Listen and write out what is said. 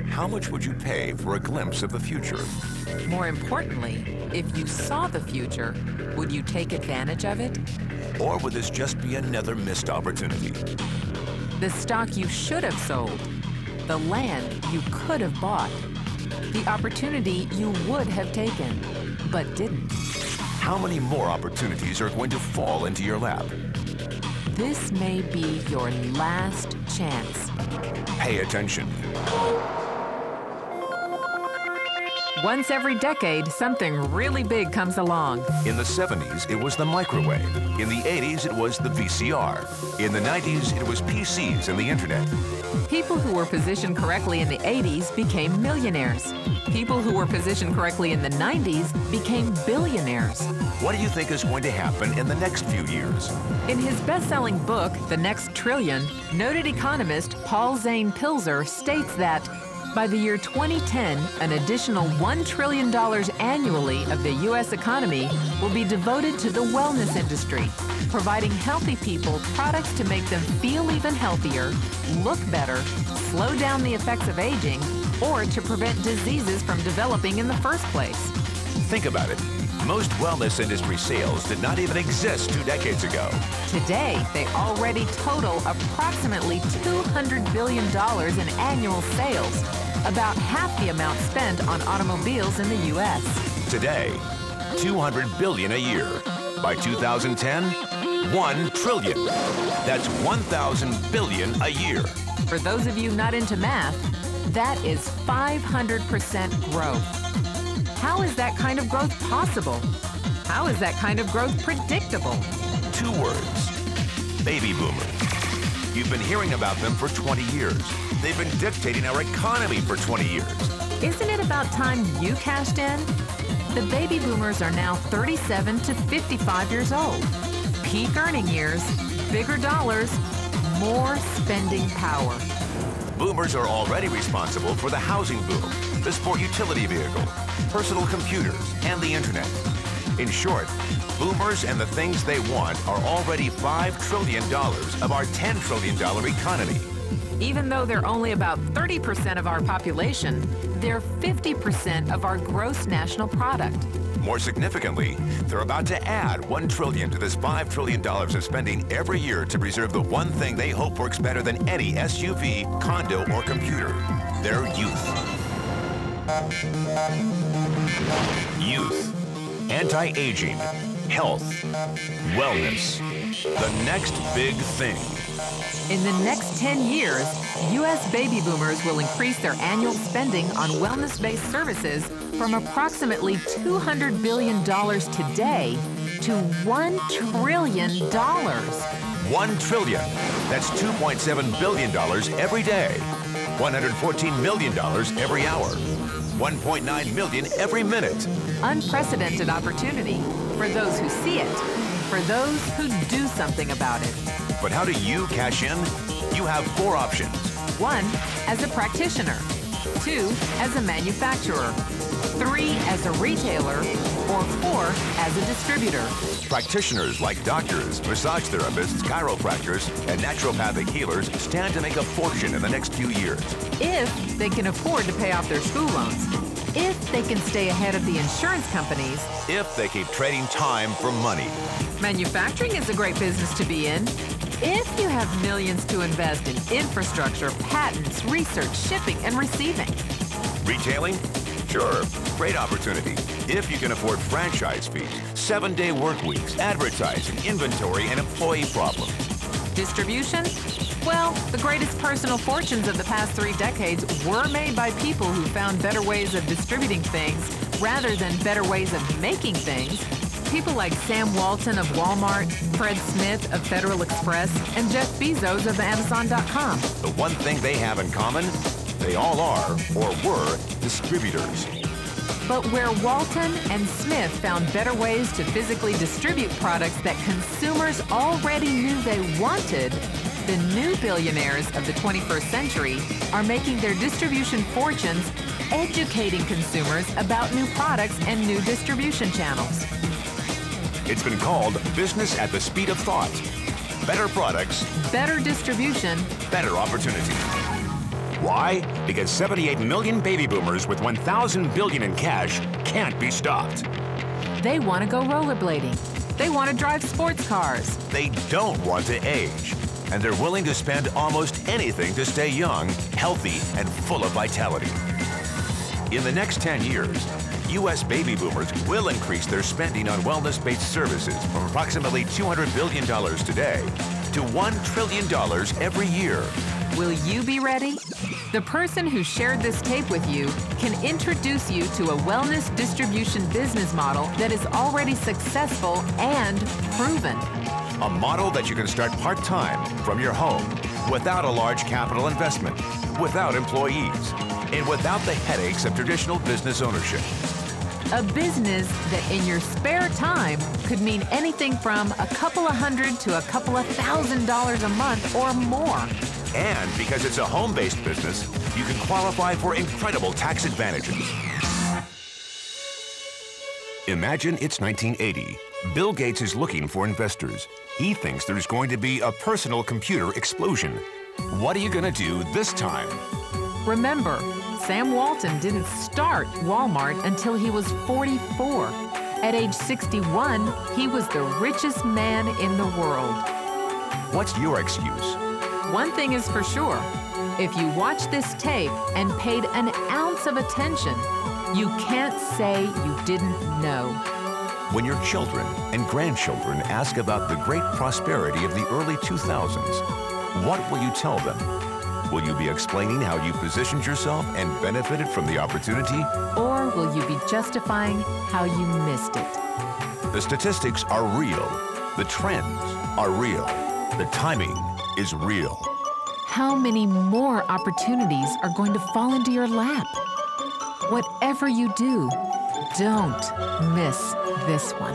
How much would you pay for a glimpse of the future? More importantly, if you saw the future, would you take advantage of it? Or would this just be another missed opportunity? The stock you should have sold, the land you could have bought, the opportunity you would have taken, but didn't. How many more opportunities are going to fall into your lap? This may be your last chance. Pay attention. Once every decade, something really big comes along. In the 70s, it was the microwave. In the 80s, it was the VCR. In the 90s, it was PCs and the internet. People who were positioned correctly in the 80s became millionaires. People who were positioned correctly in the 90s became billionaires. What do you think is going to happen in the next few years? In his best-selling book, The Next Trillion, noted economist Paul Zane Pilzer states that by the year 2010, an additional $1 trillion annually of the U.S. economy will be devoted to the wellness industry, providing healthy people products to make them feel even healthier, look better, slow down the effects of aging, or to prevent diseases from developing in the first place. Think about it. Most wellness industry sales did not even exist 2 decades ago. Today, they already total approximately $200 billion in annual sales, about half the amount spent on automobiles in the U.S. Today, $200 billion a year. By 2010, $1 trillion. That's 1,000 billion a year. For those of you not into math, that is 500% growth. How is that kind of growth possible? How is that kind of growth predictable? 2 words. Baby boomers. You've been hearing about them for 20 years. They've been dictating our economy for 20 years. Isn't it about time you cashed in? The baby boomers are now 37 to 55 years old. Peak earning years, bigger dollars, more spending power. Boomers are already responsible for the housing boom, the sport utility vehicle, personal computers, and the internet. In short, boomers and the things they want are already $5 trillion of our $10 trillion economy. Even though they're only about 30% of our population, they're 50% of our gross national product. More significantly, they're about to add $1 trillion to this $5 trillion of spending every year to preserve the one thing they hope works better than any SUV, condo, or computer: their youth. Youth. Anti-aging. Health. Wellness. The next big thing. In the next 10 years, U.S. baby boomers will increase their annual spending on wellness-based services from approximately $200 billion today to $1 trillion. $1 trillion. That's $2.7 billion every day. $114 million every hour. $1.9 million every minute. Unprecedented opportunity for those who see it, for those who do something about it. But how do you cash in? You have 4 options. 1, as a practitioner. 2, as a manufacturer. 3, as a retailer. Or 4, as a distributor. Practitioners like doctors, massage therapists, chiropractors, and naturopathic healers stand to make a fortune in the next few years. If they can afford to pay off their school loans. If they can stay ahead of the insurance companies. If they keep trading time for money. Manufacturing is a great business to be in. If you have millions to invest in infrastructure, patents, research, shipping, and receiving. Retailing? Sure, great opportunity. If you can afford franchise fees, 7-day work weeks, advertising, inventory, and employee problems. Distribution? Well, the greatest personal fortunes of the past 3 decades were made by people who found better ways of distributing things rather than better ways of making things. People like Sam Walton of Walmart, Fred Smith of Federal Express, and Jeff Bezos of Amazon.com. The one thing they have in common, they all are, or were, distributors. But where Walton and Smith found better ways to physically distribute products that consumers already knew they wanted, the new billionaires of the 21st century are making their distribution fortunes educating consumers about new products and new distribution channels. It's been called business at the speed of thought. Better products, better distribution, better opportunity. Why? Because 78 million baby boomers with 1,000 billion in cash can't be stopped. They want to go rollerblading. They want to drive sports cars. They don't want to age. And they're willing to spend almost anything to stay young, healthy, and full of vitality. In the next 10 years, U.S. baby boomers will increase their spending on wellness-based services from approximately $200 billion today to $1 trillion every year. Will you be ready? The person who shared this tape with you can introduce you to a wellness distribution business model that is already successful and proven. A model that you can start part-time from your home without a large capital investment, without employees, and without the headaches of traditional business ownership. A business that in your spare time could mean anything from a couple of $100 to a couple of $1,000 a month or more. And because it's a home-based business, you can qualify for incredible tax advantages. Imagine it's 1980. Bill Gates is looking for investors. He thinks there's going to be a personal computer explosion. What are you going to do this time? Remember, Sam Walton didn't start Walmart until he was 44. At age 61, he was the richest man in the world. What's your excuse? One thing is for sure, if you watch this tape and paid an ounce of attention, you can't say you didn't know. When your children and grandchildren ask about the great prosperity of the early 2000s, what will you tell them? Will you be explaining how you positioned yourself and benefited from the opportunity? Or will you be justifying how you missed it? The statistics are real. The trends are real. The timing is real. How many more opportunities are going to fall into your lap? Whatever you do, don't miss this one.